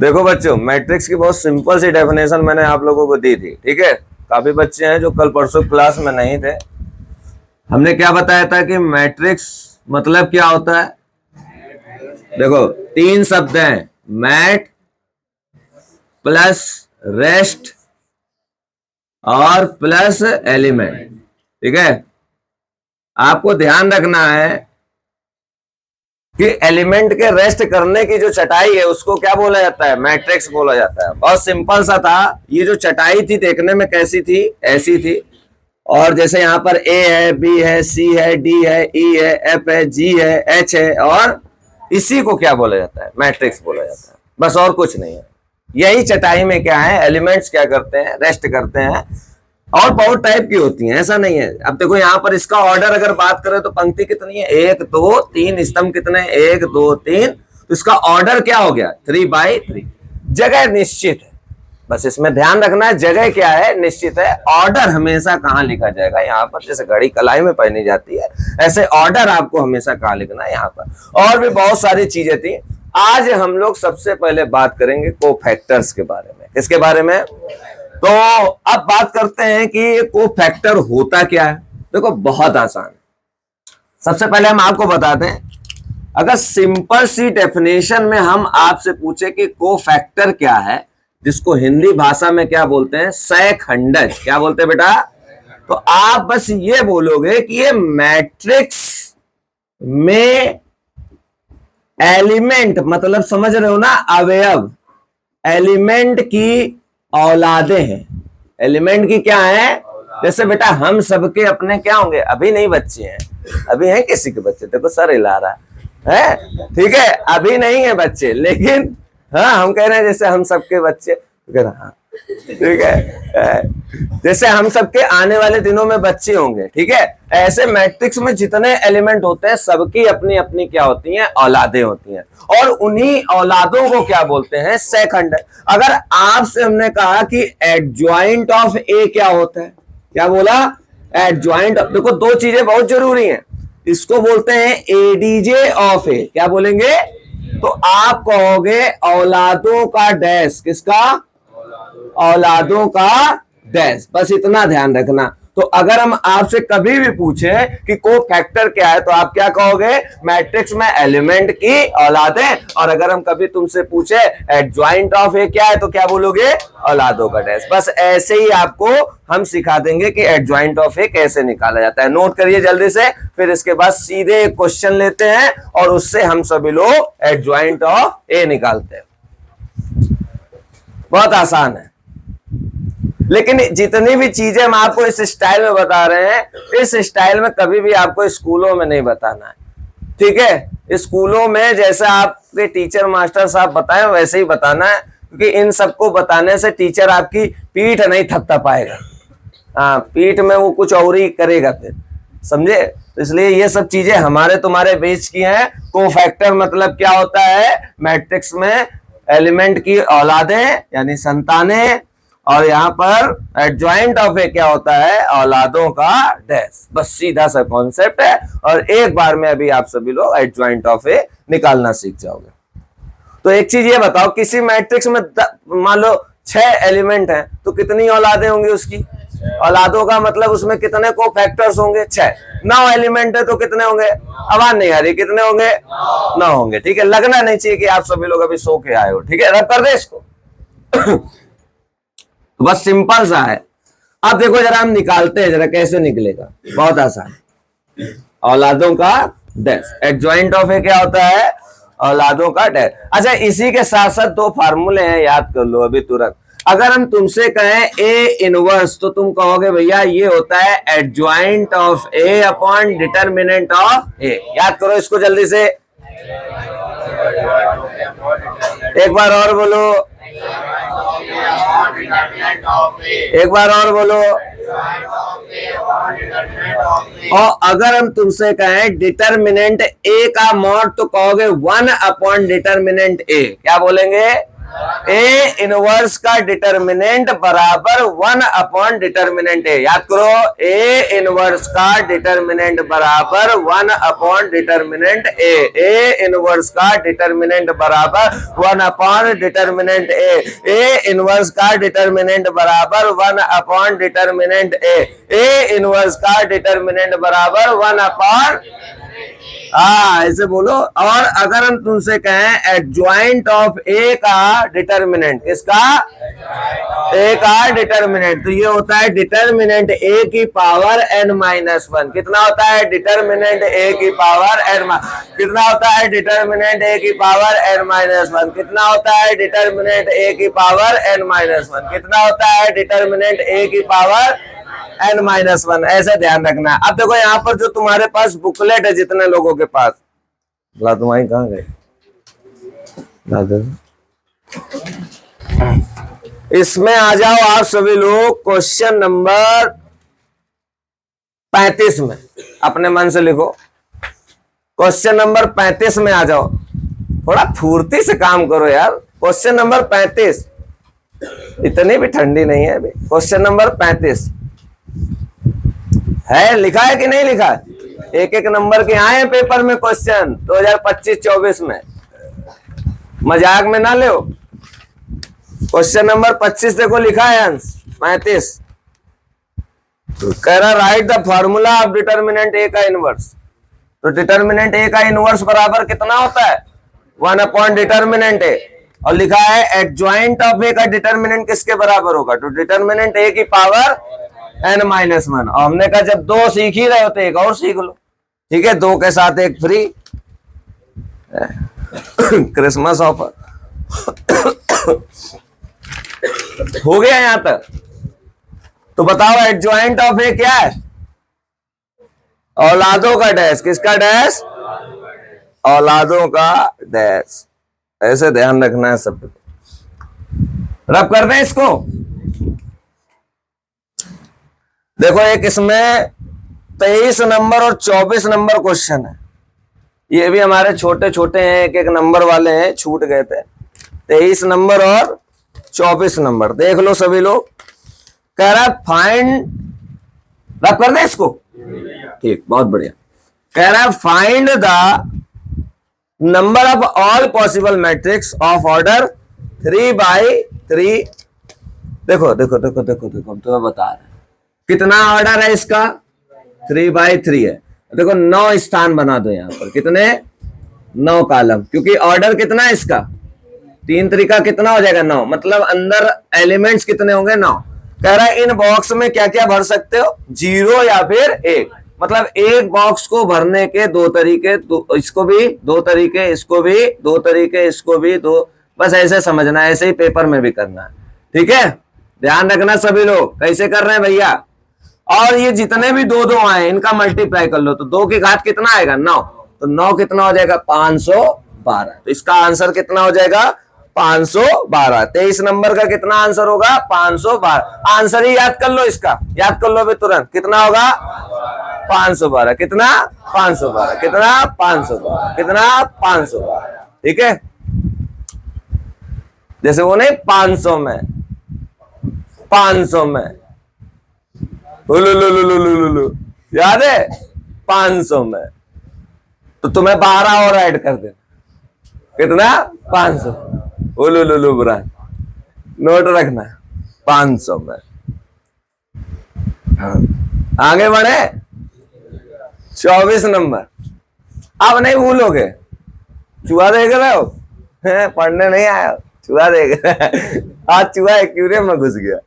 देखो बच्चों, मैट्रिक्स की बहुत सिंपल सी डेफिनेशन मैंने आप लोगों को दी थी, ठीक है। काफी बच्चे हैं जो कल परसों क्लास में नहीं थे। हमने क्या बताया था कि मैट्रिक्स मतलब क्या होता है। देखो, तीन शब्द हैं, मैट प्लस रेस्ट और प्लस एलिमेंट, ठीक है। आपको ध्यान रखना है कि एलिमेंट के रेस्ट करने की जो चटाई है उसको क्या बोला जाता है, मैट्रिक्स बोला जाता है। बहुत सिंपल सा था। ये जो चटाई थी देखने में कैसी थी, ऐसी थी। और जैसे यहाँ पर ए है, बी है, सी है, डी है, ई है, एफ है, जी है, एच है, और इसी को क्या बोला जाता है, मैट्रिक्स बोला जाता है। बस और कुछ नहीं है। यही चटाई में क्या है, एलिमेंट्स क्या करते हैं, रेस्ट करते हैं। और बहुत टाइप की होती हैं, ऐसा नहीं है। अब देखो यहाँ पर इसका ऑर्डर अगर बात करें तो पंक्ति कितनी है, 1 2 3, स्तंभ कितने, 1 2 3। तो इसका ऑर्डर क्या हो गया, 3/3। जगह निश्चित है, बस इसमें ध्यान रखना है, जगह क्या है, निश्चित है। ऑर्डर हमेशा कहाँ लिखा जाएगा, यहाँ पर। जैसे घड़ी कलाई में पहनी जाती है, ऐसे ऑर्डर आपको हमेशा कहाँ लिखना है, यहाँ पर। और भी बहुत सारी चीजें थी। आज हम लोग सबसे पहले बात करेंगे कोफैक्टर्स के बारे में। किसके बारे में? तो अब बात करते हैं कि कोफैक्टर होता क्या है। देखो, बहुत आसान है। सबसे पहले हम आपको बता दें, अगर सिंपल सी डेफिनेशन में हम आपसे पूछे कि कोफैक्टर क्या है, जिसको हिंदी भाषा में क्या बोलते हैं, सहखंडज। क्या बोलते हैं बेटा? तो आप बस ये बोलोगे कि ये मैट्रिक्स में एलिमेंट, मतलब समझ रहे हो ना, अवयव, एलिमेंट की औलादे हैं। एलिमेंट की क्या है? जैसे बेटा हम सबके अपने क्या होंगे, अभी नहीं बच्चे हैं, अभी हैं किसी के बच्चे, देखो सर हिला रहा है, ठीक है, अभी नहीं है बच्चे, लेकिन हाँ हम कह रहे हैं जैसे हम सबके बच्चे, हाँ ठीक है, जैसे हम सबके आने वाले दिनों में बच्चे होंगे, ठीक है। ऐसे मैट्रिक्स में जितने एलिमेंट होते हैं सबकी अपनी अपनी क्या होती हैं, औलादे होती हैं। और उन्हीं औलादों को क्या बोलते हैं, सहखंड। अगर आपसे हमने कहा कि एडजॉइंट ऑफ ए क्या होता है, क्या बोला, एडजॉइंट। देखो, दो चीजें बहुत जरूरी हैं। इसको बोलते हैं एडीजे ऑफ ए। क्या बोलेंगे? तो आप कहोगे औलादों का डैश। किसका? औलादों का डैश। बस इतना ध्यान रखना। तो अगर हम आपसे कभी भी पूछे कि कोफैक्टर क्या है, तो आप क्या कहोगे, मैट्रिक्स में एलिमेंट की औलादें। और अगर हम कभी तुमसे पूछे एडजॉइंट ऑफ ए क्या है, तो क्या बोलोगे, औलादों का डैश। बस ऐसे ही आपको हम सिखा देंगे कि एडजॉइंट ऑफ ए कैसे निकाला जाता है। नोट करिए जल्दी से, फिर इसके बाद सीधे एक क्वेश्चन लेते हैं और उससे हम सभी लोग एडजॉइंट ऑफ ए निकालते हैं। बहुत आसान है, लेकिन जितनी भी चीजें हम आपको इस स्टाइल में बता रहे हैं, इस स्टाइल में कभी भी आपको स्कूलों में नहीं बताना है, ठीक है। स्कूलों में जैसा आपके टीचर मास्टर साहब बताएं वैसे ही बताना है, क्योंकि इन सबको बताने से टीचर आपकी पीठ नहीं थपथपाएगा। हाँ, पीठ में वो कुछ और ही करेगा फिर, समझे। इसलिए ये सब चीजें हमारे तुम्हारे बीच की हैं। कोफैक्टर मतलब क्या होता है, मैट्रिक्स में एलिमेंट की औलादें यानी संतानें, और यहाँ पर एडजॉइंट ऑफ ए क्या होता है, औलादों का डैश। बस सीधा सा कॉन्सेप्ट है, और एक बार में अभी आप सभी लोग एडजॉइंट ऑफ ए निकालना सीख जाओगे। तो एक चीज ये बताओ, किसी मैट्रिक्स में मान लो 6 एलिमेंट हैं, तो कितनी औलादें होंगी उसकी? औलादों का मतलब उसमें कितने कोफैक्टर्स होंगे, 6। 9 एलिमेंट है तो कितने होंगे, आवाज नहीं आ रही, कितने होंगे, 9 होंगे, ठीक है। लगना नहीं चाहिए कि आप सभी लोग अभी सो के आए हो, ठीक है। रब कर दे इसको। तो बस सिंपल सा है। अब देखो जरा हम निकालते हैं, जरा कैसे निकलेगा, बहुत आसान। औलादों का डैश, एडजॉइंट ऑफ ए क्या होता है, औलादों का डैश। अच्छा, इसी के साथ साथ 2 फार्मूले हैं, याद कर लो अभी तुरंत। अगर हम तुमसे कहें ए इनवर्स, तो तुम कहोगे भैया ये होता है adjoint of A upon determinant of A. याद करो इसको जल्दी से, एक बार और बोलो, एक बार और बोलो। और अगर हम तुमसे कहें डिटर्मिनेंट ए का मॉड, तो कहोगे 1 अपॉन डिटर्मिनेंट ए। क्या बोलेंगे? ए इनवर्स का डिटर्मिनेंट बराबर 1 डिटर्मिनेंट ए। याद करो, ए इनवर्स का डिटर्मिनेंट बराबर 1 डिटर्मिनेंट ए। ए इनवर्स का डिटर्मिनेंट बराबर 1 डिटर्मिनेंट ए। ए इनवर्स का डिटर्मिनेंट बराबर 1 डिटर्मिनेंट ए। ए इनवर्स का डिटर्मिनेंट बराबर 1 ऐसे बोलो। और अगर हम तुमसे कहें एडजॉइंट ऑफ ए का डिटर्मिनेंट, किसका? ए का डिटरमिनेंट, तो ये होता है डिटरमिनेंट ए की पावर n-1। कितना होता है डिटरमिनेंट ए की पावर कितना होता है डिटरमिनेंट ए की पावर n-1? कितना होता है डिटरमिनेंट ए की पावर n-1? कितना होता है डिटरमिनेंट ए की पावर n-1? ऐसे ध्यान रखना है। अब देखो यहाँ पर जो तुम्हारे पास बुकलेट है, जितने लोगों के पास, तुम्हारी कहाँ गई? इसमें आ जाओ आप सभी लोग क्वेश्चन नंबर 35 में, अपने मन से लिखो। क्वेश्चन नंबर 35 में आ जाओ, थोड़ा फुर्ती से काम करो यार। क्वेश्चन नंबर 35, इतनी भी ठंडी नहीं है अभी। क्वेश्चन नंबर 35 है, लिखा है कि नहीं लिखा? एक एक नंबर के आए हैं पेपर में क्वेश्चन 2025-24 में, मजाक में ना ले। क्वेश्चन नंबर 25 देखो, लिखा है अंश 35, कह रहा right the formula of determinant A का इनवर्स। तो डिटर्मिनेंट ए का इनवर्स बराबर कितना होता है? 1 डिटर्मिनेंट ए। और लिखा है एडजॉइंट ऑफ ए का डिटर्मिनेंट किसके बराबर होगा? तो डिटर्मिनेंट ए की पावर n-1। और हमने कहा जब 2 सीख ही रहे हो तो एक और सीख लो, ठीक है? 2 के साथ एक फ्री, क्रिसमस ऑफर। हो गया यहां तक? तो बताओ एडजॉइंट ऑफ ए क्या है? औलादों का डैश। किसका डैश? औलादों का डैश। ऐसे ध्यान रखना है सब। रब कर दें इसको। देखो एक इसमें 23 नंबर और 24 नंबर क्वेश्चन है। ये भी हमारे छोटे छोटे हैं, एक एक नंबर वाले हैं, छूट गए थे। 23 नंबर और 24 नंबर देख लो सभी लोग। कह रहा फाइंड, रब कर दे इसको, ठीक, बहुत बढ़िया। कह रहा find the number of all possible matrix of order 3/3। देखो देखो देखो देखो देखो, हम तुम्हें बता रहे हैं कितना ऑर्डर है इसका, 3/3 है। देखो 9 स्थान बना दो यहां पर, कितने? 9 कॉलम, क्योंकि ऑर्डर कितना है इसका? 3 तरीका कितना हो जाएगा? 9। मतलब अंदर एलिमेंट्स कितने होंगे? 9। कह रहा है इन बॉक्स में क्या क्या भर सकते हो? 0 या फिर 1। मतलब एक बॉक्स को भरने के 2 तरीके, इसको भी 2 तरीके, इसको भी 2 तरीके, इसको भी 2। बस ऐसे समझना है, ऐसे ही पेपर में भी करना है, ठीक है? ध्यान रखना सभी लोग। कैसे कर रहे हैं भैया? और ये जितने भी 2-2 आए इनका मल्टीप्लाई कर लो, तो 2 की घात कितना आएगा? 9। तो 9 कितना हो जाएगा? 512। तो इसका आंसर कितना हो जाएगा? 512। 23 नंबर का कितना आंसर होगा? 512। आंसर ही याद कर लो इसका, याद कर लो अभी तुरंत। कितना होगा? 512। कितना? 512। कितना? 512। कितना? 512। ठीक है? जैसे वो नहीं 500 में, 500 में लू याद है? 500 में। तो तुम्हें 12 और ऐड कर देना। कितना? 500। लू बुरा, नोट रखना, 500 में। आगे बढ़े, 24 नंबर। अब नहीं भूलोगे, चूहा देख रहे हो? पढ़ने नहीं आया, चूहा देख रहे हैं। आज चूहा एक्वेरियम में घुस गया,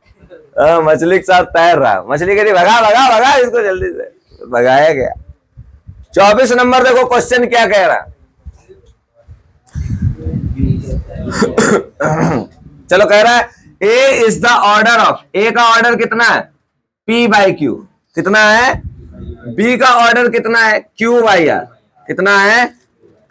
मछली के साथ तैर रहा। मछली कह रही भगा भगा भगा इसको, जल्दी से भगाया गया। 24 नंबर देखो क्वेश्चन क्या कह रहा। चलो कह रहा है ए इज द ऑर्डर ऑफ, ए का ऑर्डर कितना है? P/Q। कितना है? B का ऑर्डर कितना है? Q/R। कितना है?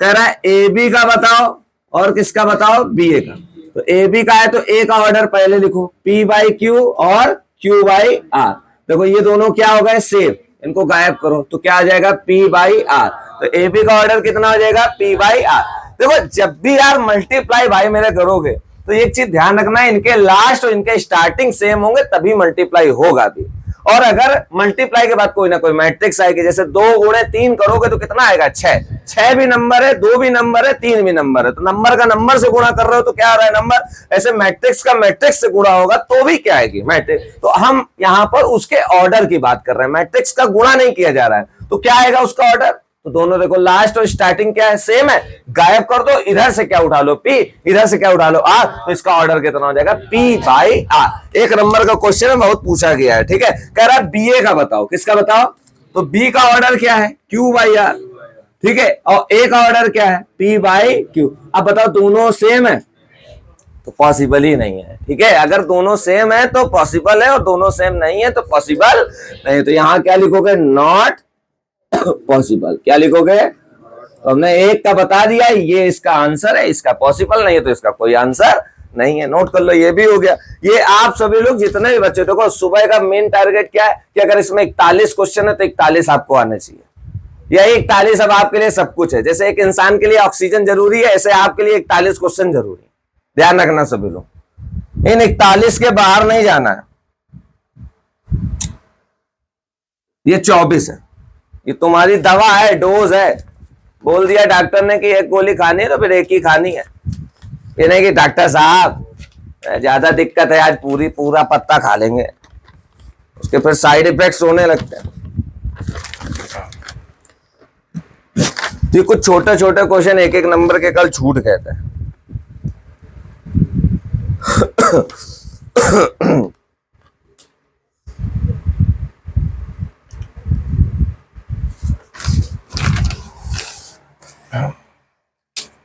कह रहा है ए बी का बताओ और किसका बताओ? BA का। तो ए बी का है तो ए का ऑर्डर पहले लिखो, P/Q और Q/R। देखो ये दोनों क्या हो गए? सेम। इनको गायब करो तो क्या आ जाएगा? P/R। तो ए बी का ऑर्डर कितना हो जाएगा? P/R। देखो जब भी यार मल्टीप्लाई भाई मेरे करोगे तो एक चीज ध्यान रखना है, इनके लास्ट और इनके स्टार्टिंग सेम होंगे तभी मल्टीप्लाई होगा भी। और अगर मल्टीप्लाई के बाद कोई ना कोई मैट्रिक्स आएगी, जैसे 2 गुणे 3 करोगे तो कितना आएगा 6, 6 भी नंबर है, 2 भी नंबर है, 3 भी नंबर है, तो नंबर का नंबर से गुणा कर रहे हो तो क्या आ रहा है नंबर। ऐसे मैट्रिक्स का मैट्रिक्स से गुणा होगा तो भी क्या आएगी मैट्रिक्स। तो हम यहां पर उसके ऑर्डर की बात कर रहे हैं, मैट्रिक्स का गुणा नहीं किया जा रहा है, तो क्या आएगा उसका ऑर्डर। तो दोनों देखो लास्ट और स्टार्टिंग क्या है, सेम है, गायब कर दो, इधर से क्या उठा लो P, इधर से क्या उठा लो R, तो इसका ऑर्डर कितना हो जाएगा P/R। एक नंबर का क्वेश्चन है, बहुत पूछा गया है, ठीक है। कह रहा है BA का बताओ, किसका बताओ, तो B का ऑर्डर क्या है Q/R, ठीक है, और A का ऑर्डर क्या है P/Q। अब बताओ दोनों सेम है तो पॉसिबल ही नहीं है, ठीक है। अगर दोनों सेम है तो पॉसिबल है और दोनों सेम नहीं है तो पॉसिबल नहीं। तो यहां क्या लिखोगे, नॉट पॉसिबल। क्या लिखोगे, तो हमने एक का बता दिया, ये इसका आंसर है, इसका पॉसिबल नहीं है तो इसका कोई आंसर नहीं है। नोट कर लो, ये भी हो गया। ये आप सभी लोग जितने भी बच्चे, देखो सुबह का मेन टारगेट क्या है कि अगर इसमें 41 क्वेश्चन है तो 41 आपको आने चाहिए। यही 41 अब आपके लिए सब कुछ है। जैसे एक इंसान के लिए ऑक्सीजन जरूरी है, ऐसे आपके लिए 41 क्वेश्चन जरूरी है। ध्यान रखना सभी लोग, इन 41 के बाहर नहीं जाना है। ये 24 है, ये तुम्हारी दवा है, डोज है। बोल दिया डॉक्टर ने कि एक गोली खानी है तो फिर एक ही खानी है। ये नहीं कि डॉक्टर साहब ज्यादा दिक्कत है, आज पूरा पत्ता खा लेंगे, उसके फिर साइड इफेक्ट्स होने लगते हैं। ये कुछ छोटे छोटे क्वेश्चन एक एक नंबर के कल छूट गए थे।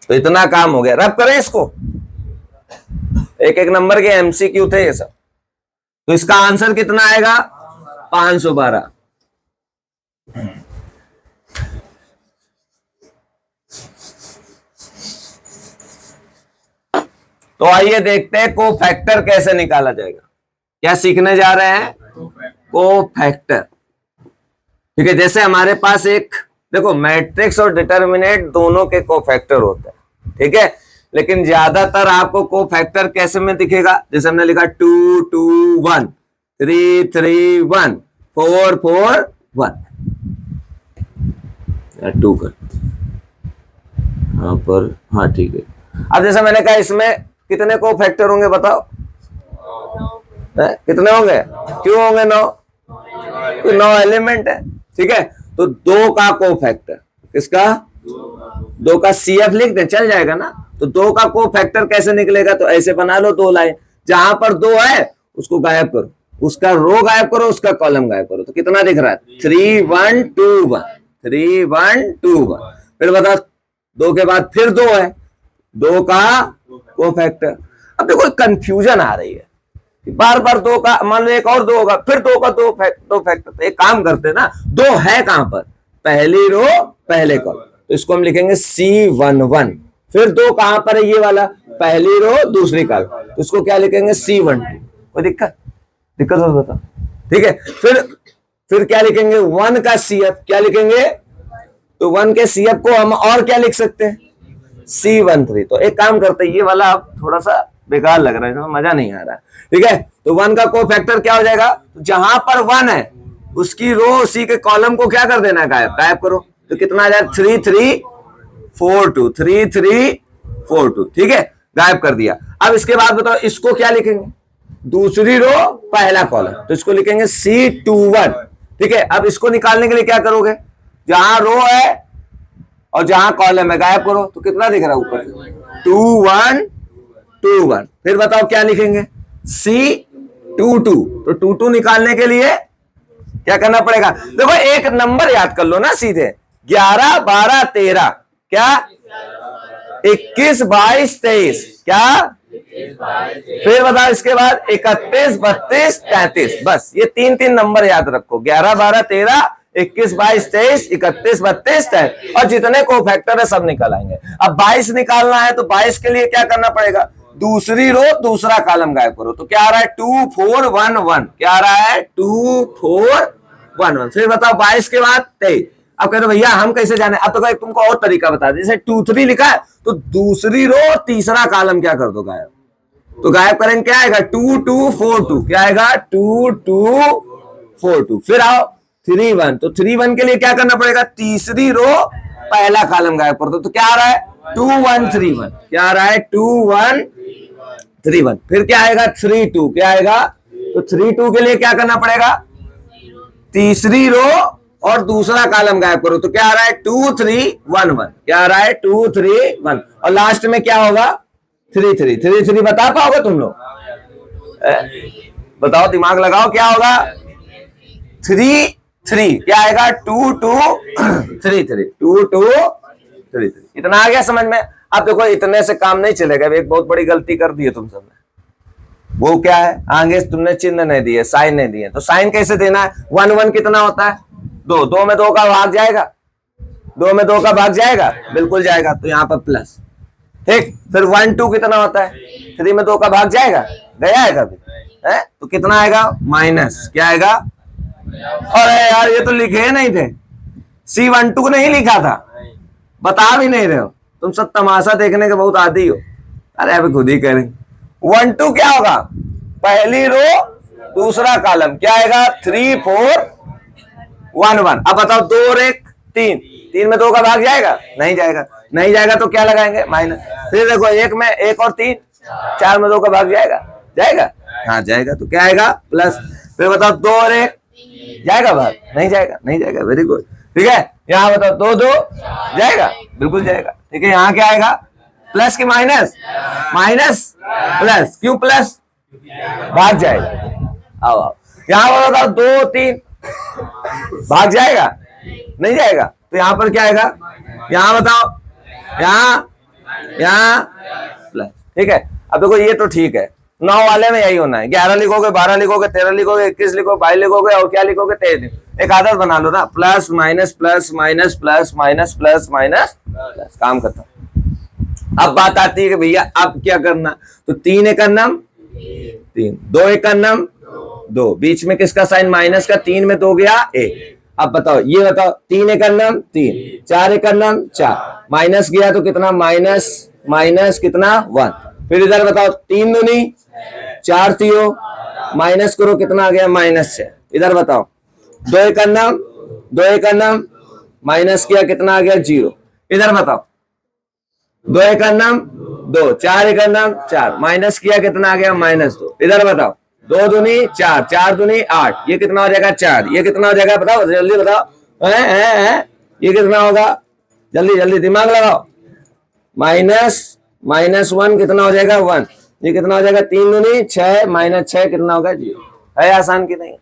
तो इतना काम हो गया, रब करें इसको। एक एक नंबर के एमसीक्यू थे ये सब। तो इसका आंसर कितना आएगा 512। तो आइए देखते हैं कोफैक्टर कैसे निकाला जाएगा। क्या सीखने जा रहे हैं, कोफैक्टर, ठीक है। जैसे हमारे पास एक देखो मैट्रिक्स और डिटर्मिनेंट दोनों के कोफैक्टर होते हैं, ठीक है। लेकिन ज्यादातर आपको कोफैक्टर कैसे में दिखेगा, जैसे हमने लिखा 2 2 1 3 3 1 4 4 1 2 कर यहां पर, हाँ ठीक है। अब जैसे मैंने कहा इसमें कितने कोफैक्टर होंगे बताओ, कितने होंगे, क्यों होंगे 9, तो 9 एलिमेंट है, ठीक है। तो 2 का कोफैक्टर, किसका, 2 का CF लिख दे चल जाएगा ना। तो 2 का कोफैक्टर कैसे निकलेगा, तो ऐसे बना लो 2 लाइन, जहां पर 2 है उसको गायब करो, उसका रो गायब करो, उसका कॉलम गायब करो, तो कितना दिख रहा है 3 1 2 1 3 1 2 1। फिर बता 2 के बाद फिर 2 है, 2 का कोफैक्टर। अब देखो कंफ्यूजन आ रही है, बार बार 2 का, मान लो एक और 2 होगा, फिर 2 का 2 फैक्टर। तो एक काम करते ना, 2 है कहां पर, पहली रो पहले कॉलम, तो इसको हम लिखेंगे C11। फिर 2 कहां पर है, ये वाला, पहली रो दूसरी कॉलम, तो इसको क्या लिखेंगे C12। कोई दिक्कत हो बता, ठीक है। फिर क्या लिखेंगे 1 का CF, क्या लिखेंगे, तो 1 के CF को हम और क्या लिख सकते हैं C13। तो एक काम करते हैं, ये वाला अब थोड़ा सा बेकार लग रहा है, मजा नहीं आ रहा है, ठीक है। तो 1 का कोफैक्टर क्या हो जाएगा, तो जहां पर 1 है उसकी रो उसी के कॉलम को क्या कर देना है, गायब करो। तो कितना आ जाएगा 3 3 4 2 3 3 4 2, ठीक है, गायब कर दिया। अब इसके बाद बताओ इसको क्या लिखेंगे, दूसरी रो पहला कॉलम, तो इसको लिखेंगे C21, ठीक है। अब इसको निकालने के लिए क्या करोगे, जहां रो है और जहां कॉलम है गायब करो, तो कितना दिख रहा है ऊपर 2 1 2 1। फिर बताओ क्या लिखेंगे C22। तो 2 2 निकालने के लिए क्या करना पड़ेगा, देखो एक नंबर याद कर लो ना सीधे, 11 12 13, क्या 21 22 23, क्या, फिर बताओ इसके बाद 31 32 33। बस ये 3 3 नंबर याद रखो, 11 12 13 21 22 23 31 32 33, और जितने कोफैक्टर है सब निकल आएंगे। अब 22 निकालना है तो 22 के लिए क्या करना पड़ेगा, दूसरी रो दूसरा कॉलम गायब करो, तो क्या आ रहा है 2 4 1 1, क्या आ रहा है 2 4 1 1। फिर बताओ 22 के बाद 23। अब कहते भैया हम कैसे जाने, अब तो तुमको और तरीका बता दे, जैसे 2 3 लिखा है तो दूसरी रो तीसरा कॉलम क्या कर दो गायब, तो गायब करेंगे क्या आएगा 2 2 4 2, क्या आएगा 2 2 4 2। फिर आओ 3 1, तो 3 1 के लिए क्या करना पड़ेगा, तीसरी रो पहला कॉलम गायब कर दो, तो क्या आ रहा है 2 1 3 1, क्या आ रहा है 2 1 3 1। फिर क्या आएगा 3 2, क्या आएगा, तो 3 2 के लिए क्या करना पड़ेगा, तीसरी रो और दूसरा कॉलम गायब करो, तो क्या आ रहा है 2 3 1 1, क्या आ रहा है 2 3 1, और लास्ट में क्या होगा 3 3 3 3। बता पाओगे तुम लोग, बताओ दिमाग लगाओ, क्या होगा 3 3, क्या आएगा 2 2 3 3 2 2 3 3। इतना आ गया समझ में। अब देखो इतने से काम नहीं चलेगा, एक बहुत बड़ी गलती कर दी है तुम सबने। वो क्या है, आगे तुमने चिन्ह नहीं दिए, साइन नहीं दिए, तो साइन कैसे देना है, 1 1 कितना होता है 2, 2 में 2 का भाग जाएगा, 2 में 2 का भाग जाएगा, बिल्कुल जाएगा, तो यहाँ पर प्लस, ठीक। फिर 1 2 कितना होता है, 3 में 2 का भाग जाएगा, गया है कभी है, तो कितना आएगा माइनस, क्या आएगा, अरे यार ये तो लिखे नहीं थे, C12 नहीं लिखा था, बता भी नहीं रहे हो तुम सब, तमाशा देखने के बहुत आदी हो। अरे अभी खुद ही करेंगे। 1 2 क्या होगा, पहली रो दूसरा कॉलम, क्या आएगा 3 4 1 1। अब बताओ 2 और 1 3, 3 में 2 का भाग जाएगा, नहीं जाएगा, नहीं जाएगा तो क्या लगाएंगे माइनस। फिर देखो 1 में 1 और 3, 4 में 2 का भाग जाएगा, जाएगा, हाँ जाएगा, तो क्या आएगा प्लस। फिर बताओ 2 और 1 जाएगा भाग, नहीं जाएगा, नहीं जाएगा, वेरी गुड, ठीक है। यहाँ बताओ 2 2 जाएगा, बिल्कुल जाएगा, ठीक है। यहाँ क्या आएगा प्लस की माइनस, माइनस प्लस, क्यों प्लस, भाग जाएगा। आओ आओ यहाँ बताओ 2 3 भाग जाएगा, नहीं जाएगा, तो यहाँ पर क्या आएगा, यहाँ बताओ यहाँ प्लस, ठीक है। अब देखो ये तो ठीक है, 9 वाले में यही होना है, 11 लिखोगे, 12 लिखोगे, 13 लिखोगे, 21 लिखोगे, 22 लिखोगे, और क्या लिखोगे 23। एक आदत बना लो ना, plus minus plus minus plus minus plus minus plus, काम खत्म। अब बात आती है कि भैया अब क्या करना, तो 3 एक नम 3, 2 एक नम 2, बीच में किसका साइन माइनस का, 3 में 2 गया 1। अब बताओ ये बताओ 3 एक नम 3, 4 एक नम 4, माइनस गया तो कितना माइनस माइनस कितना 1। फिर इधर बताओ 3 दूनी 4 थियो, माइनस करो कितना आ गया -6। इधर बताओ 2 एक नम माइनस किया कितना आ गया 0। इधर बताओ 2 एक नम 2, 4 एक नम 4, माइनस किया कितना आ गया -2। इधर बताओ 2 दूनी 4, 4 दूनी 8, ये कितना हो जाएगा 4, ये कितना हो जाएगा बताओ जल्दी बताओ, ये कितना होगा, जल्दी जल्दी दिमाग लगाओ, -1 कितना हो जाएगा 1, ये कितना हो जाएगा 3 दूनी 6, -6 कितना होगा 0। है आसान की नहीं,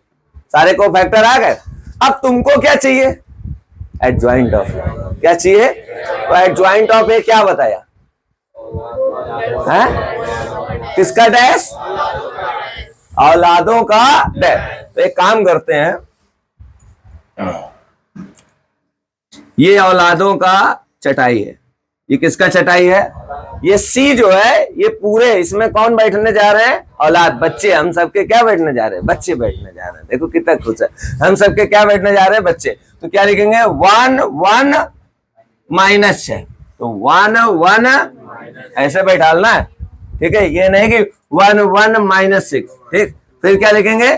सारे को फैक्टर आ गए। अब तुमको क्या चाहिए, एडजॉइंट ऑफ ए, क्या चाहिए, तो एडजॉइंट ऑफ ए क्या बताया है, किसका डैश, औलादों का डैश। तो एक काम करते हैं, ये औलादों का चटाई है, ये किसका चटाई है, ये सी जो है ये पूरे इसमें कौन बैठने जा रहे हैं, औलाद, बच्चे, हम सबके क्या बैठने जा रहे हैं, बच्चे बैठने जा रहे हैं। देखो कितना खुश है, हम सबके क्या बैठने जा रहे हैं, बच्चे। तो क्या लिखेंगे 1 1 -6, तो 1 1 ऐसे बैठालना है, ठीक है, ये नहीं कि 1 1 -6, ठीक। फिर क्या लिखेंगे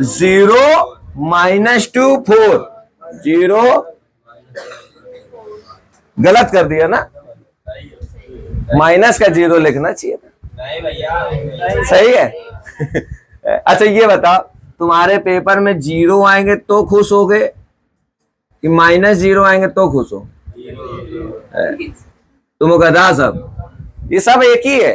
0 -2 4, 0 गलत कर दिया ना, माइनस का 0 लिखना चाहिए था, नहीं भैया सही है। अच्छा ये बताओ तुम्हारे पेपर में 0 आएंगे तो खुश होगे कि -0 आएंगे तो खुश हो, तुम गधा सब, ये सब एक ही है,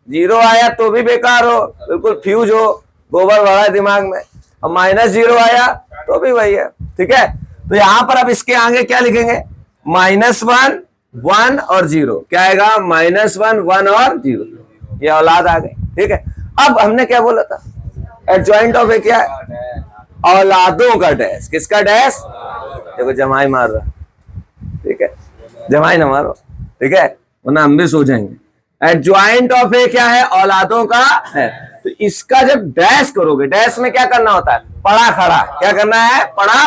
0 आया तो भी बेकार हो, बिल्कुल फ्यूज हो, गोबर भरा दिमाग में, और -0 आया तो भी वही है, ठीक है। तो यहां पर अब इसके आगे क्या लिखेंगे, -1 1 और 0, क्या आएगा -1 1 और 0, ये औलाद आ गई, ठीक है। अब हमने क्या बोला था, एडजॉइंट ऑफ ए क्या है, औलादों का डैश, किसका डैश, देखो जमाई मार रहा, ठीक है, जमाई ना मारो, ठीक है, वरना हम भी सो जाएंगे। एडजॉइंट ऑफ ए क्या है, औलादों का है। तो इसका जब डैश करोगे, डैश में क्या करना होता है, पड़ा खड़ा, क्या करना है, पड़ा,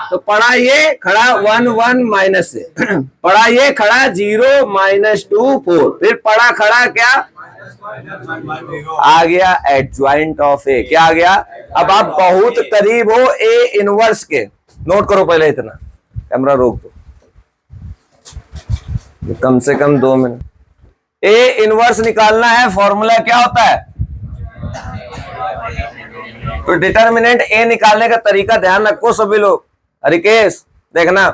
तो पड़ा ये, खड़ा 1 1 माइनस से पड़ा ये, खड़ा 0 -2 4, फिर पड़ा खड़ा क्या आ गया, एडजॉइंट ऑफ ए, क्या आ गया। अब आप बहुत करीब हो ए इनवर्स के, नोट करो पहले इतना, कैमरा रोक दो कम से कम 2 मिनट। ए इनवर्स निकालना है, फॉर्मूला क्या होता है, तो डिटर्मिनेंट ए निकालने का तरीका ध्यान रखो सभी लोग। हरिकेश देखना,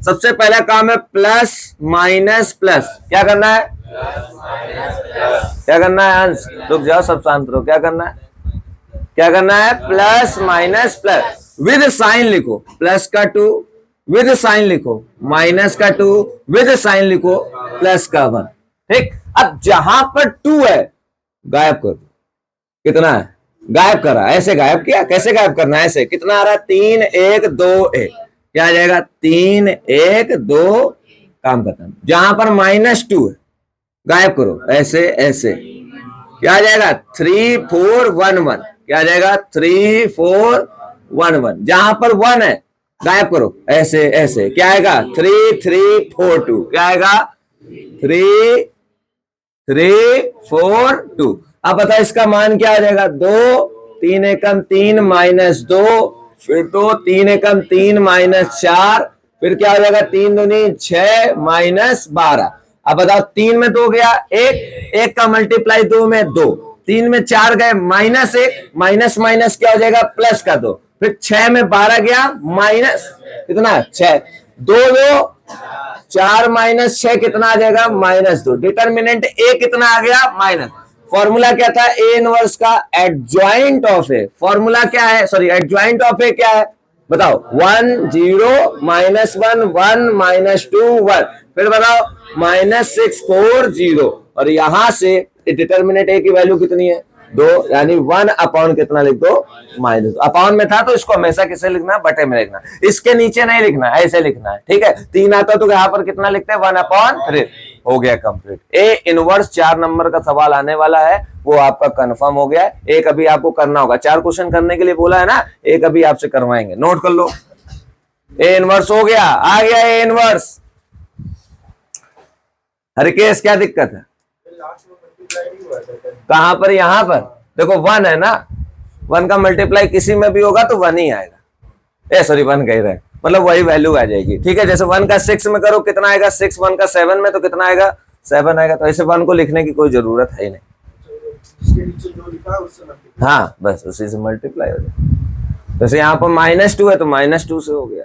सबसे पहला काम है प्लस माइनस प्लस, क्या करना है, क्या करना है अंश, रुक जाओ सब शांत रहो, क्या करना है, क्या करना है, plus minus plus, with sign लिखो, प्लस का 2 विद साइन लिखो, माइनस का 2 विद साइन लिखो, प्लस का 1, ठीक। अब जहां पर 2 है गायब कर दो, कितना है, गायब करा, ऐसे गायब किया, कैसे गायब करना है, ऐसे, कितना आ रहा है, 3 1 2 1, क्या आ जाएगा, 3 1 2, काम खत्म। जहां पर -2 है गायब करो, ऐसे ऐसे, क्या आ जाएगा, 3 4 1 1, क्या आ जाएगा, 3 4 1 1, जहां पर 1 है गायब करो, ऐसे ऐसे, क्या आएगा, 3 3 4 2, क्या आएगा, 3 3 4 2। अब बता इसका मान क्या आ जाएगा, 2 3 एकम 3 -2, फिर 2 3 एकम 3 -4, फिर क्या हो जाएगा, 3 दूनी 6 -12। अब बताओ 3 में 2 गया 1, 1 का मल्टीप्लाई 2 में 2, 3 में 4 गए -1, माइनस माइनस क्या हो जाएगा, प्लस का 2, फिर 6 में 12 गया माइनस कितना 6, 2 2 4 -6 कितना आ जाएगा, -2। डिटर्मिनेंट ए कितना आ गया, माइनस। फॉर्मूला क्या था ए इनवर्स का, एडजॉइंट ऑफ ए, फॉर्मूला क्या है, सॉरी एडजॉइंट ऑफ ए क्या है बताओ, 1 0 -1 1 -2 1, फिर बताओ -6 4 0, और यहां से डिटर्मिनेंट ए की वैल्यू कितनी है, 2, यानी 1 अपॉन कितना लिख दो, माइनस। अपॉन में था तो इसको हमेशा किसे लिखना है, बटे में लिखना, इसके नीचे नहीं लिखना, ऐसे लिखना है, ठीक है। 3 आता तो यहाँ पर कितना लिखते हैं, 1/3, हो गया कंप्लीट। ए इनवर्स 4 नंबर का सवाल आने वाला है, वो आपका कंफर्म हो गया है। एक अभी आपको करना होगा, 4 क्वेश्चन करने के लिए बोला है ना, एक अभी आपसे करवाएंगे, नोट कर लो। ए इनवर्स हो गया, आ गया ए इनवर्स। हरिकेश क्या दिक्कत है, कहां पर, यहां पर देखो 1 है ना, 1 का मल्टीप्लाई किसी में भी होगा तो 1 ही आएगा, ए सॉरी 1 कह रहे हैं, मतलब वही वैल्यू आ जाएगी, ठीक है। जैसे 1 का 6 में करो कितना आएगा, 6, 1 का 7 में तो कितना आएगा, 7 आएगा, तो ऐसे 1 को लिखने की कोई जरूरत है ही नहीं, हाँ बस उसी से मल्टीप्लाई हो जाए। जैसे यहाँ पर -2 है तो -2 से हो गया।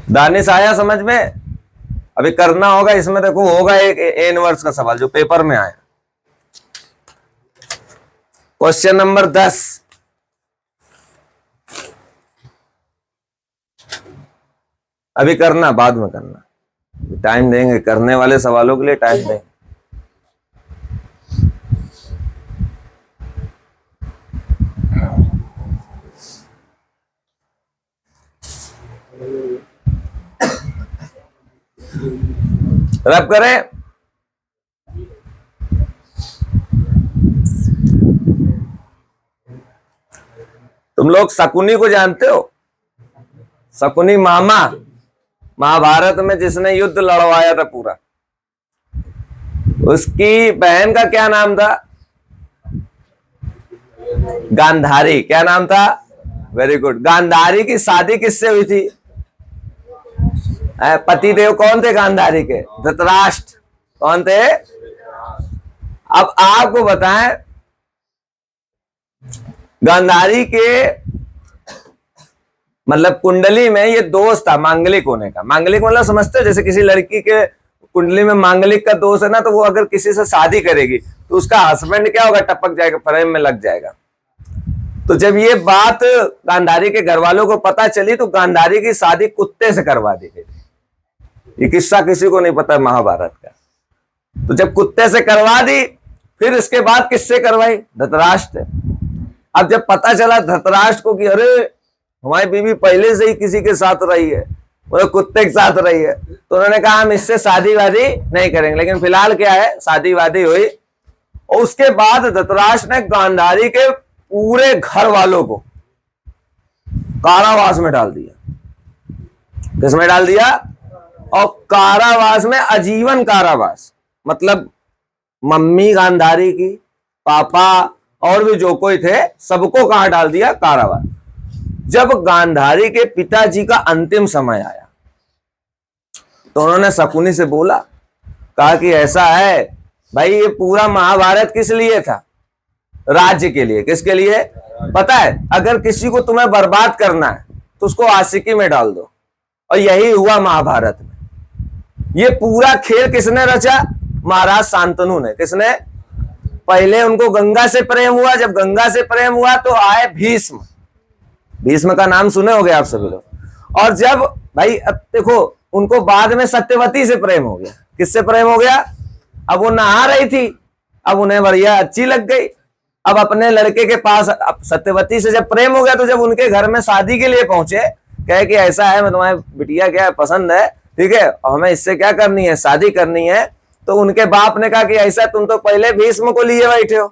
दानिश आया समझ में, अभी करना होगा इसमें, देखो होगा एक ए इनवर्स का सवाल जो पेपर में आया, क्वेश्चन नंबर 10। अभी करना, बाद में करना, टाइम देंगे करने वाले सवालों के लिए, टाइम देंगे। रब करें, तुम लोग शकुनी को जानते हो, शकुनी मामा, महाभारत में जिसने युद्ध लड़वाया था पूरा, उसकी बहन का क्या नाम था, गांधारी, क्या नाम था, वेरी गुड। गांधारी की शादी किससे हुई थी, पतिदेव कौन थे गांधारी के, धृतराष्ट्र, कौन थे। अब आपको बताएं, गांधारी के मतलब कुंडली में ये दोष था मांगलिक होने का। मांगलिक मतलब समझते हो, जैसे किसी लड़की के कुंडली में मांगलिक का दोष है ना, तो वो अगर किसी से शादी करेगी तो उसका हस्बैंड क्या होगा, टपक जाएगा, फ्रेम में लग जाएगा। तो जब ये बात गांधारी के घर वालों को पता चली तो गांधारी की शादी कुत्ते से करवा दी गई। ये किस्सा किसी को नहीं पता महाभारत का। तो जब कुत्ते से करवा दी, फिर इसके बाद किससे करवाई, धृतराष्ट्र। अब जब पता चला धृतराष्ट्र को कि अरे हमारी बीवी पहले से ही किसी के साथ रही है, वो कुत्ते के साथ रही है। तो उन्होंने कहा हम इससे शादी वादी नहीं करेंगे। लेकिन फिलहाल क्या है, शादी वादी हुई और उसके बाद धृतराष्ट्र ने गांधारी के पूरे घर वालों को कारावास में डाल दिया। किसमें डाल दिया? और कारावास में आजीवन कारावास, मतलब मम्मी गांधारी की, पापा और भी जो कोई थे सबको कहां डाल दिया? कारावास। जब गांधारी के पिताजी का अंतिम समय आया तो उन्होंने शकुनी से बोला, कहा कि ऐसा है भाई, ये पूरा महाभारत किस लिए था? राज्य के लिए। किसके लिए? पता है, अगर किसी को तुम्हें बर्बाद करना है तो उसको आशिकी में डाल दो, और यही हुआ महाभारत में। ये पूरा खेल किसने रचा? महाराज शांतनु ने। किसने? पहले उनको गंगा से प्रेम हुआ, जब गंगा से प्रेम हुआ तो आए भीष्म। भीष्म का नाम सुने होंगे आप सभी लोग। और जब भाई अब देखो, उनको बाद में सत्यवती से प्रेम हो गया। किससे प्रेम हो गया? अब वो नहा रही थी, अब उन्हें बढ़िया अच्छी लग गई। अब अपने लड़के के पास, अब सत्यवती से जब प्रेम हो गया तो जब उनके घर में शादी के लिए पहुंचे, कहे कि ऐसा है, मैं तुम्हारी बिटिया क्या पसंद है, ठीक है, और हमें इससे क्या करनी है? शादी करनी है। तो उनके बाप ने कहा कि ऐसा, तुम तो पहले भीष्म को लिए बैठे हो,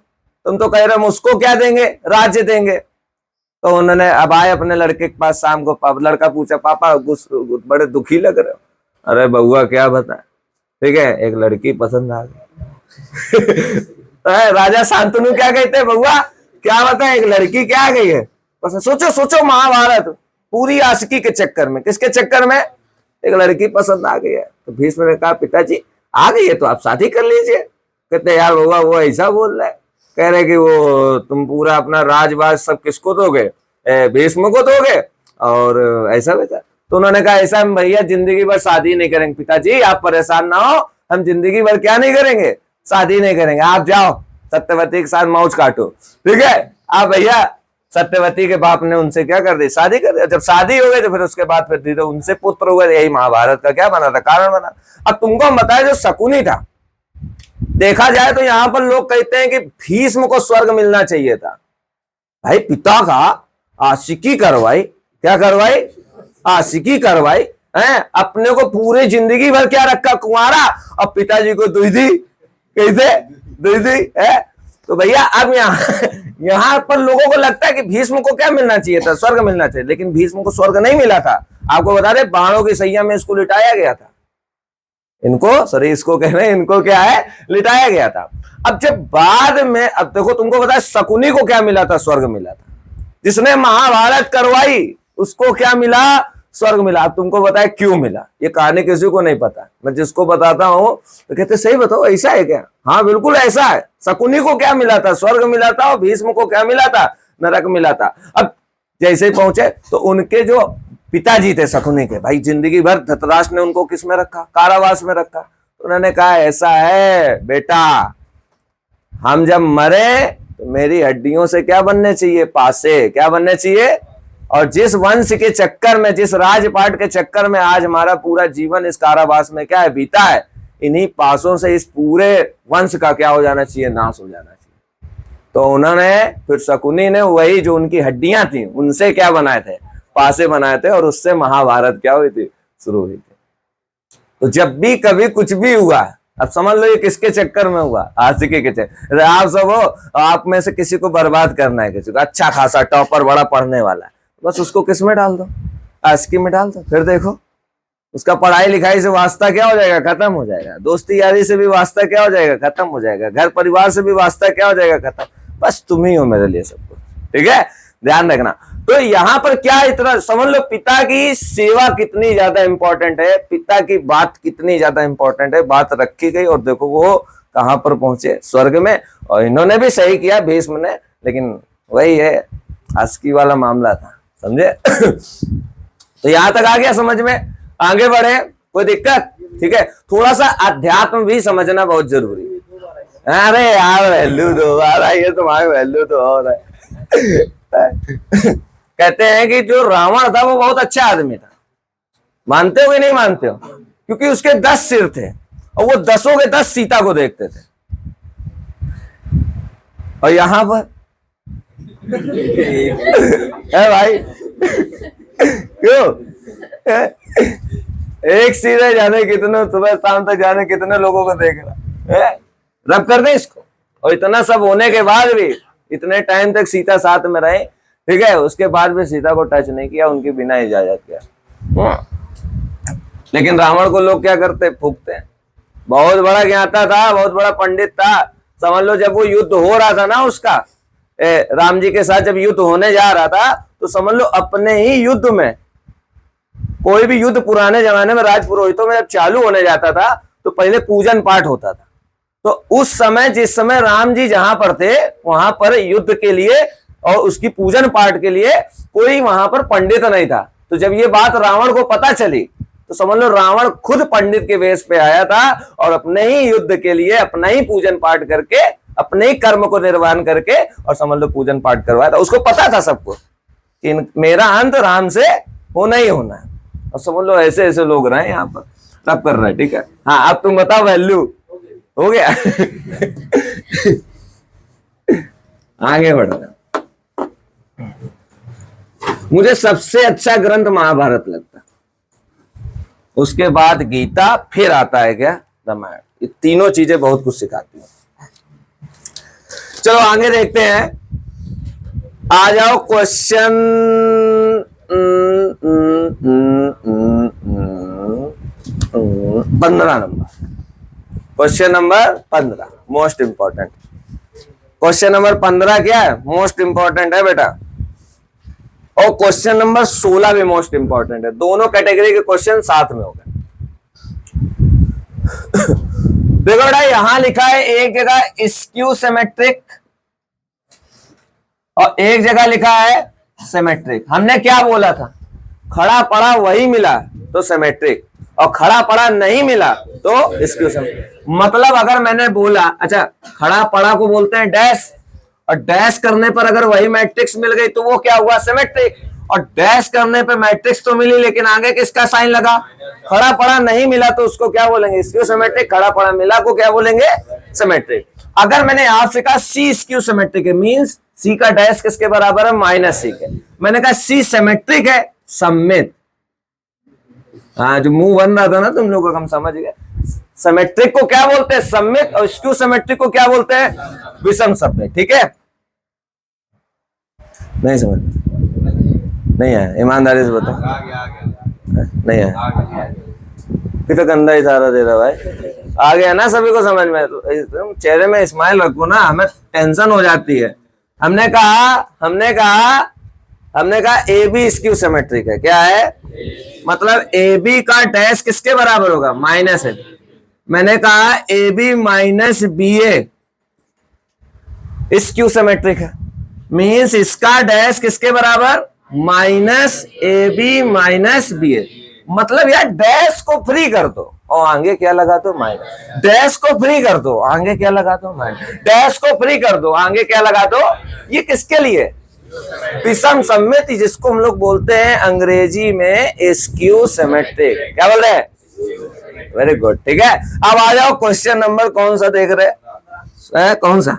तुम तो कह रहे हो उसको क्या देंगे? राज्य देंगे। तो उन्होंने अब आए अपने लड़के के पास शाम को। लड़का पूछा, पापा बड़े दुखी लग रहे हो। अरे बउआ क्या बताए, ठीक है, एक लड़की पसंद आ गई। राजा शांतनु क्या कहते हैं, बउआ क्या बताए, एक लड़की क्या आ गई है पसंद। सोचो सोचो, महाभारत पूरी आशिकी के चक्कर में, किसके चक्कर में? एक लड़की पसंद आ गई है। तो भीष्म ने कहा, पिताजी आ गई है तो आप शादी कर लीजिए। कहते यार बउआ वो ऐसा बोल रहा है, कह रहे कि वो तुम पूरा अपना राजवाज सब किसको दोगे? भीष्म को दोगे, और ऐसा वैसा। तो उन्होंने कहा, ऐसा हम भैया जिंदगी भर शादी नहीं करेंगे। पिताजी आप परेशान ना हो, हम जिंदगी भर क्या नहीं करेंगे? शादी नहीं करेंगे। आप जाओ सत्यवती के साथ मौज काटो, ठीक है। आप भैया, सत्यवती के बाप ने उनसे क्या कर दी? शादी कर दिया। जब शादी हो गई तो फिर उसके बाद फिर धीरे उनसे पुत्र हुए। यही महाभारत का क्या बना था? कारण बना। अब तुमको हम बताया, जो शकुनी था, देखा जाए तो यहां पर लोग कहते हैं कि भीष्म को स्वर्ग मिलना चाहिए था। भाई पिता का आशिकी करवाई, क्या करवाई? आशिकी करवाई है। अपने को पूरी जिंदगी भर क्या रखा? कुंवारा। अब पिताजी को दुई, कैसे दुई है? तो भैया अब यहाँ पर लोगों को लगता है कि भीष्म को क्या मिलना चाहिए था? स्वर्ग मिलना चाहिए। लेकिन भीष्म को स्वर्ग नहीं मिला था। आपको बता दें, बाणों की सैया में इसको लिटाया गया था। इनको, सॉरी इसको कह रहे हैं, इनको क्या है? लिटाया गया था। अब जब बाद में, अब देखो तुमको पता है शकुनी को क्या मिला था? स्वर्ग मिला था। जिसने महाभारत करवाई उसको क्या मिला? स्वर्ग मिला। अब तुमको बताए क्यों मिला? ये कहानी किसी को नहीं पता। मैं जिसको बताता हूं तो कहते सही बताओ, ऐसा है क्या? हाँ बिल्कुल ऐसा है। शकुनी को क्या मिला था? स्वर्ग मिला था। और भीष्म को क्या मिला था? नरक मिला था। अब जैसे ही पहुंचे तो उनके जो पिताजी थे शकुनी के, भाई जिंदगी भर धृतराष्ट्र ने उनको किस में रखा? कारावास में रखा। तो उन्होंने कहा, ऐसा है बेटा, हम जब मरे तो मेरी हड्डियों से क्या बनने चाहिए? पासे। क्या बनने चाहिए? और जिस वंश के चक्कर में, जिस राजपाट के चक्कर में आज हमारा पूरा जीवन इस कारावास में क्या है? बीता है, इन्हीं पासों से इस पूरे वंश का क्या हो जाना चाहिए? नाश हो जाना चाहिए। तो उन्होंने फिर शकुनी ने वही जो उनकी हड्डियां थी उनसे क्या बनाए थे? पासे बनाए थे। और उससे महाभारत क्या हुई थी? शुरू हुई थी। तो जब भी कभी कुछ भी हुआ, अब समझ लो ये किसके चक्कर में हुआ? आशिकी के चक्कर। आप सब हो, आप में से किसी को बर्बाद करना है, किसी को अच्छा खासा टॉपर बड़ा पढ़ने वाला है, बस उसको किस में डाल दो? आशिकी में डाल दो। फिर देखो उसका पढ़ाई लिखाई से वास्ता क्या हो जाएगा? खत्म हो जाएगा। दोस्ती यारी से भी वास्ता क्या हो जाएगा? खत्म हो जाएगा। घर परिवार से भी वास्ता क्या हो जाएगा? खत्म। बस तुम ही हो मेरे लिए सब कुछ, ठीक है, ध्यान रखना। तो यहाँ पर क्या इतना समझ लो, पिता की सेवा कितनी ज्यादा इंपॉर्टेंट है, पिता की बात कितनी ज्यादा इंपॉर्टेंट है, बात रखी गई। और देखो वो कहां पर पहुंचे? स्वर्ग में। और इन्होंने भी सही किया भीष्म ने, लेकिन वही है आशिकी वाला मामला था, समझे? तो यहां तक आ गया समझ में? आगे बढ़े, कोई दिक्कत? ठीक है, थोड़ा सा अध्यात्म भी समझना बहुत जरूरी है। अरे यार वैल्यू दो, ये तुम्हारी वैल्यू तो और है। कहते हैं कि जो रावण था वो बहुत अच्छा आदमी था। मानते हो कि नहीं मानते हो? क्योंकि उसके 10 सिर थे और वो 10 के 10 सीता को देखते थे। और यहां पर है भाई, क्यों? एक सीधे जाने कितने, सुबह शाम तक जाने कितने लोगों को देख रहा है, रब कर दे इसको। और इतना सब होने के बाद भी इतने टाइम तक सीता साथ में रहे, ठीक है, उसके बाद भी सीता को टच नहीं किया, उनकी बिना इजाजत किया। लेकिन रावण को लोग क्या करते, फूकते हैं। बहुत बड़ा ज्ञाता था, बहुत बड़ा पंडित था, समझ लो। जब वो युद्ध हो रहा था ना उसका, राम जी के साथ जब युद्ध होने जा रहा था, तो समझ लो अपने ही युद्ध में, कोई भी युद्ध पुराने जमाने में राजपुरोहितों में जब चालू होने जाता था तो पहले पूजन पाठ होता था। तो उस समय, जिस समय राम जी जहां पर थे, वहां पर युद्ध के लिए और उसकी पूजन पाठ के लिए कोई वहां पर पंडित नहीं था। तो जब ये बात रावण को पता चली, तो समझ लो रावण खुद पंडित के वेश पे आया था और अपने ही युद्ध के लिए अपना ही पूजन पाठ करके, अपने ही कर्म को निर्वाहन करके, और समझ लो पूजन पाठ करवाया था। उसको पता था सबको कि मेरा अंत राम से होना ही होना है। और समझ लो ऐसे ऐसे लोग रहे यहाँ पर, सब कर रहे हैं, ठीक है। हाँ, अब तुम बताओ, वैल्यू हो गया। आगे बढ़ना। मुझे सबसे अच्छा ग्रंथ महाभारत लगता, उसके बाद गीता, फिर आता है क्या, रामायण। ये तीनों चीजें बहुत कुछ सिखाती हैं। चलो आगे देखते हैं। आ जाओ question 15 number. Question number 15 most important. Question number 15 क्या है, मोस्ट इंपॉर्टेंट है बेटा। और क्वेश्चन नंबर 16 भी मोस्ट इंपॉर्टेंट है। दोनों कैटेगरी के क्वेश्चन साथ में हो गए। देखो बेटा, यहां लिखा है एक जगह स्क्यू सिमेट्रिक और एक जगह लिखा है सिमेट्रिक। हमने क्या बोला था, खड़ा पड़ा वही मिला तो सिमेट्रिक, और खड़ा पड़ा नहीं मिला तो स्क्यू सिमेट्रिक। मतलब अगर मैंने बोला, अच्छा खड़ा पड़ा को बोलते हैं डैश, और डैश करने पर अगर वही मैट्रिक्स मिल गई तो वो क्या हुआ, सिमेट्रिक। और डैश करने पे मैट्रिक्स तो मिली, लेकिन आगे किसका साइन लगा, खड़ा पड़ा नहीं मिला, तो उसको क्या बोलेंगे, स्क्यू सिमेट्रिक। खड़ा पड़ा मिला को क्या बोलेंगे, सिमेट्रिक। अगर मैंने आपसे कहा सी स्क्यू सिमेट्रिक है, मींस सी का डैश किसके बराबर है, माइनस सी के। मैंने कहा सी सिमेट्रिक है, सममित। हाँ, जो मुंह बन रहा था ना तुम लोगों को, हम समझ गए। सिमेट्रिक को क्या बोलते हैं, सममित, और स्क्यू सिमेट्रिक को क्या बोलते हैं, विषम सममित। ठीक है, नहीं समझ, नहीं है, ईमानदारी से बताओ, नहीं है, कितना गंदा इशारा दे रहा भाई। आ गया ना सभी को समझ में, तुम चेहरे में स्माइल रखो ना, हमें टेंशन हो जाती है। हमने कहा ए बी स्क्यू सिमेट्रिक है, क्या है, मतलब ए बी का डैश किसके बराबर होगा, माइनस है। मैंने कहा A B minus B A skew symmetric है, मीन्स इसका डैश किसके बराबर, minus A B minus B A. मतलब यार डैश को फ्री कर दो और आगे क्या लगा दो, माइनस। डैश को फ्री कर दो, आगे क्या लगा दो, माइनस। डैश को फ्री कर दो, आगे क्या लगा दो। ये किसके लिए, विषम सममित, जिसको हम लोग बोलते हैं अंग्रेजी में स्क्यू सिमेट्रिक। क्या बोल रहे हैं, वेरी गुड। ठीक है, अब आ जाओ क्वेश्चन नंबर कौन सा देख रहे हैं, कौन सा,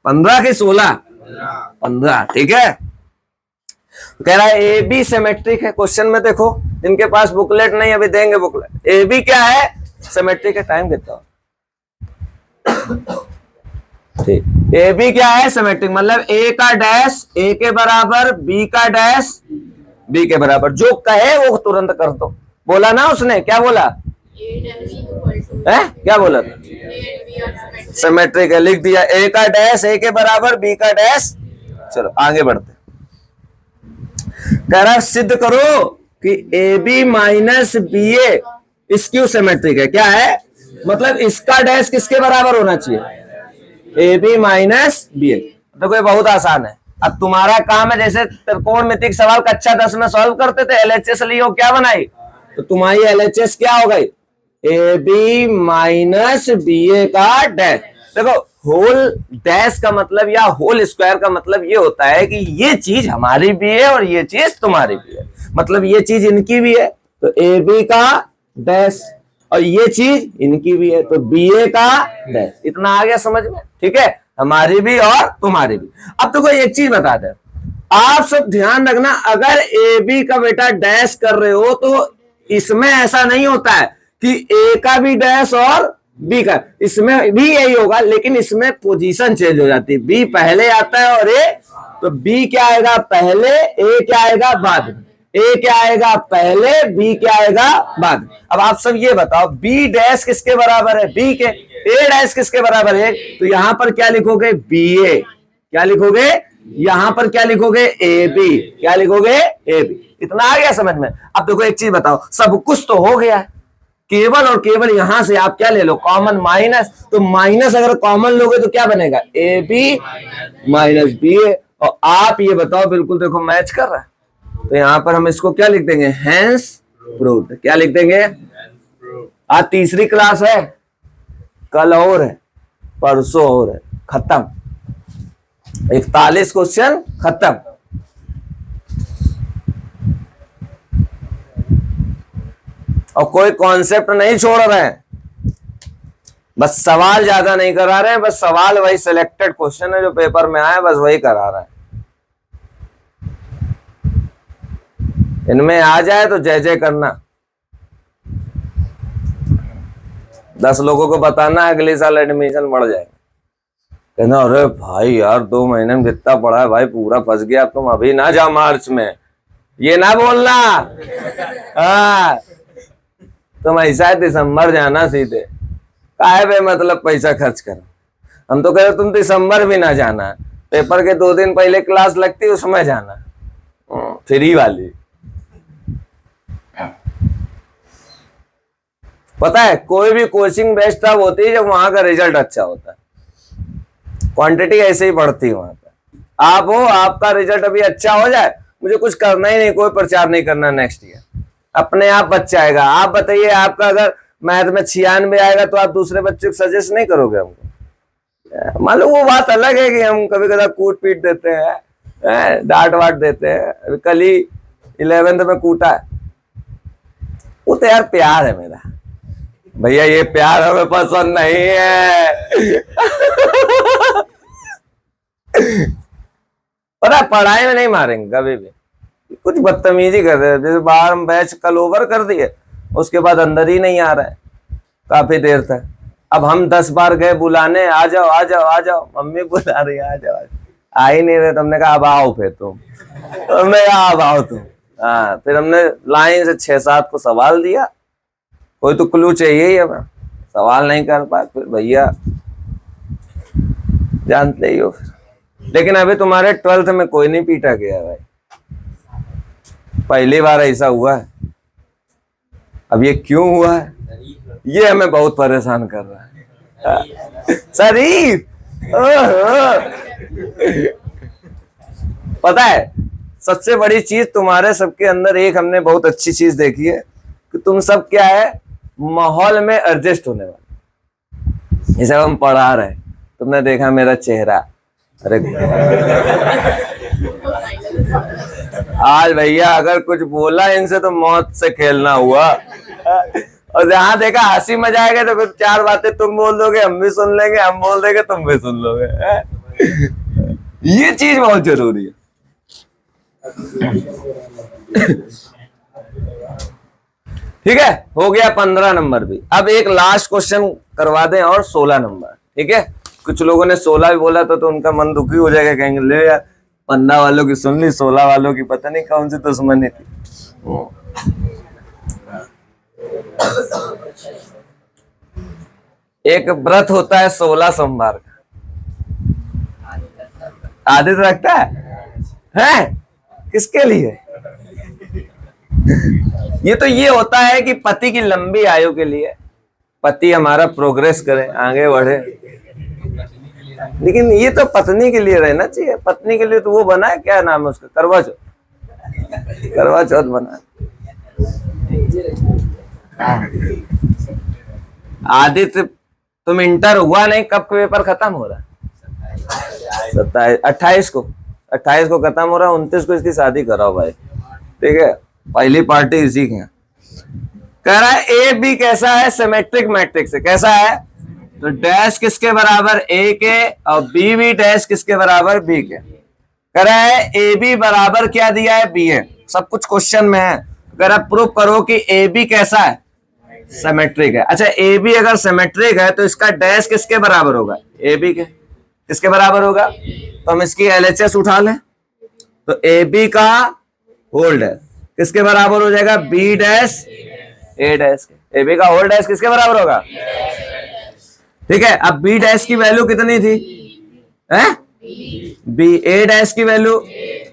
15 की 16, 15। ठीक है, कह रहा है ए बी सिमेट्रिक है। क्वेश्चन में देखो, जिनके पास बुकलेट नहीं अभी देंगे बुकलेट। ए बी क्या है, सिमेट्रिक है। टाइम कितना, ठीक, ए बी क्या है, सिमेट्रिक। मतलब ए का डैश ए के बराबर, बी का डैश बी के बराबर। जो कहे वो तुरंत कर दो। बोला ना उसने, क्या बोला है, क्या बोला था, सिमेट्रिक है, लिख दिया। ए का डैश ए के बराबर, बी का डैश। चलो आगे बढ़ते। कह रहा सिद्ध करो कि A B minus B A skew symmetric है। क्या है, मतलब इसका डैश किसके बराबर होना चाहिए, ए बी माइनस बी ए। देखो ये बहुत आसान है। अब तुम्हारा काम है, जैसे त्रिकोणमितिक सवाल कक्षा 10 में सॉल्व करते थे, एलएचएस लियो, क्या बनाई, तो तुम्हारी एलएचएस क्या हो गई, ए बी माइनस बी ए का डैश। देखो होल डैश का मतलब या होल स्क्वायर का मतलब ये होता है कि ये चीज हमारी भी है और ये चीज तुम्हारी भी है। मतलब ये चीज इनकी भी है तो ए बी का डैश, और ये चीज इनकी भी है तो बी ए का डैश। इतना आ गया समझ में, ठीक है, हमारी भी और तुम्हारी भी। अब तो कोई एक चीज बता दे, आप सब ध्यान रखना, अगर ए बी का बेटा डैश कर रहे हो तो इसमें ऐसा नहीं होता है कि ए का भी डैश और बी का, इसमें भी यही होगा लेकिन इसमें पोजीशन चेंज हो जाती है, बी पहले आता है और ए, तो बी क्या आएगा पहले, ए क्या आएगा बाद में, ए क्या आएगा पहले, बी क्या आएगा बाद। अब आप सब ये बताओ बी डैश किसके बराबर है, बी के, ए डैश किसके बराबर है, तो यहां पर क्या लिखोगे बी ए, क्या लिखोगे यहां पर क्या लिखोगे ए बी, क्या लिखोगे ए बी। इतना आ गया समझ में। अब देखो एक चीज बताओ, सब कुछ तो हो गया, केवल और केवल यहां से आप क्या ले लो कॉमन माइनस, तो माइनस अगर कॉमन लोगे तो क्या बनेगा ए बी माइनस बी ए। और आप ये बताओ बिल्कुल देखो मैच कर रहा है, तो यहां पर हम इसको क्या लिख देंगे हेंस प्रूव्ड, क्या लिख देंगे। आज तीसरी क्लास है, कल और है, परसों और है, खत्म, 41 क्वेश्चन खत्म। और कोई कॉन्सेप्ट नहीं छोड़ रहे हैं, बस सवाल ज्यादा नहीं करा रहे हैं, बस सवाल वही सिलेक्टेड क्वेश्चन है जो पेपर में आए बस वही करा रहे हैं। इनमें आ जाए तो जय जय करना, 10 लोगों को बताना अगले साल एडमिशन बढ़ जाएगा। कहना अरे भाई यार 2 महीने में कितना पड़ा है भाई, पूरा फंस गया, तुम अभी ना जाओ मार्च में, ये ना बोलना। हाँ तुम ऐसा दिसंबर जाना सीधे, काहे बे मतलब पैसा खर्च कर। हम तो कह रहे तुम दिसंबर भी ना जाना, पेपर के 2 दिन पहले क्लास लगती है उसमें जाना, फ्री वाली। पता है कोई भी कोचिंग बेस्ट तब होती है जब वहां का रिजल्ट अच्छा होता है, क्वांटिटी ऐसे ही बढ़ती है वहां पर। आप हो, आपका रिजल्ट अभी अच्छा हो जाए, मुझे कुछ करना ही नहीं, कोई प्रचार नहीं करना, नेक्स्ट ईयर अपने आप बच्चा आएगा। आप बताइए आपका अगर मैथ में 96 आएगा तो आप दूसरे बच्चों को सजेस्ट नहीं करोगे हमको। मान लो वो बात अलग है कि हम कभी कभी कूट पीट देते हैं, डांट वाट देते हैं, अभी कल ही 11th में कूटा है, वो तो यार प्यार है मेरा भैया, ये प्यार हमें पसंद नहीं है। पता है पढ़ाई में नहीं मारेंगे कभी भी, कुछ बदतमीजी कर रहे हैं, जैसे बाहर हम बैच कल ओवर कर दिए, उसके बाद अंदर ही नहीं आ रहा है काफी देर तक। अब हम 10 बार गए बुलाने, आ जाओ आ जाओ आ जाओ, मम्मी बुला रही आ जाओ, आ ही नहीं रहे। तुमने कहा अब आओ फिर तुमने कहा अब आओ तुम। हाँ फिर हमने लाइन से 6-7 को सवाल दिया, कोई तो क्लू चाहिए ही हमें, सवाल नहीं कर पाए, फिर भैया जानते ही हो फिर। लेकिन अभी तुम्हारे 12th में कोई नहीं पीटा गया भाई, पहली बार ऐसा हुआ है। अब ये क्यों हुआ है, ये हमें बहुत परेशान कर रहा है। शरीफ पता है सबसे बड़ी चीज तुम्हारे सबके अंदर एक हमने बहुत अच्छी चीज देखी है कि तुम सब क्या है माहौल में एडजस्ट होने वाले। जैसे हम पढ़ा रहे, तुमने देखा मेरा चेहरा, अरे आज भैया अगर कुछ बोला इनसे तो मौत से खेलना हुआ। और जहां देखा हंसी मजा आएगा तो फिर 4 बातें तुम बोल दोगे, हम भी सुन लेंगे, हम बोल देंगे तुम भी सुन लोगे। ये चीज बहुत जरूरी है। ठीक है, हो गया 15 नंबर भी। अब एक लास्ट क्वेश्चन करवा दें और 16 नंबर। ठीक है, कुछ लोगों ने 16 भी बोला तो उनका मन दुखी हो जाएगा, कहेंगे ले यार 15 वालों की सुन ली, 16 वालों की पता नहीं कौन सी दुश्मनी थी। एक व्रत होता है 16 सोमवार का, आदित रखता है? किसके लिए? ये तो ये होता है कि पति की लंबी आयु के लिए, पति हमारा प्रोग्रेस करे, आगे बढ़े। लेकिन ये तो पत्नी के लिए रहना चाहिए, पत्नी के लिए तो वो बना है, क्या नाम है उसका, करवा चौथ, करवा चौथ बना। आदित्य तुम इंटर हुआ नहीं, कब पेपर खत्म हो रहा है? 28 को खत्म हो रहा है, 29 को इसकी शादी कराओ भाई। ठीक है, पहली पार्टी इसी की है। कह रहा है ए बी कैसा है, सिमेट्रिक मैट्रिक्स है। कैसा है? तो डैश किसके बराबर ए के और बी भी डैश किसके बराबर बी के। कह रहा है ए बी बराबर क्या दिया है, बी है, सब कुछ क्वेश्चन में है। कह रहा प्रूव करो कि ए बी कैसा है, सिमेट्रिक है। अच्छा ए बी अगर सिमेट्रिक है तो इसका डैश किसके बराबर होगा, ए बी के, किसके बराबर होगा, तो हम इसकी एलएचएस उठा लें, तो ए बी का होल डैश किसके बराबर हो जाएगा, बी डैश ए डैश के। ए बी का होल डैश किसके बराबर होगा, ठीक है। अब बी डैश की वैल्यू कितनी थी, है बी, ए डैश की वैल्यू,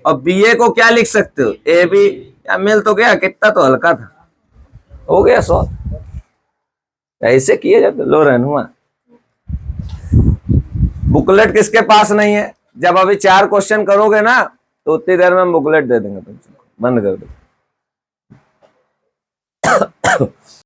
और बी ए को क्या लिख सकते हो, ए बी, या मिल तो गया, कितना तो हल्का था, हो गया 100। ऐसे किए जाते लो रहनुमा। बुकलेट किसके पास नहीं है, जब अभी 4 क्वेश्चन करोगे ना तो उतनी देर में हम बुकलेट दे देंगे तुमसे, बंद कर दो।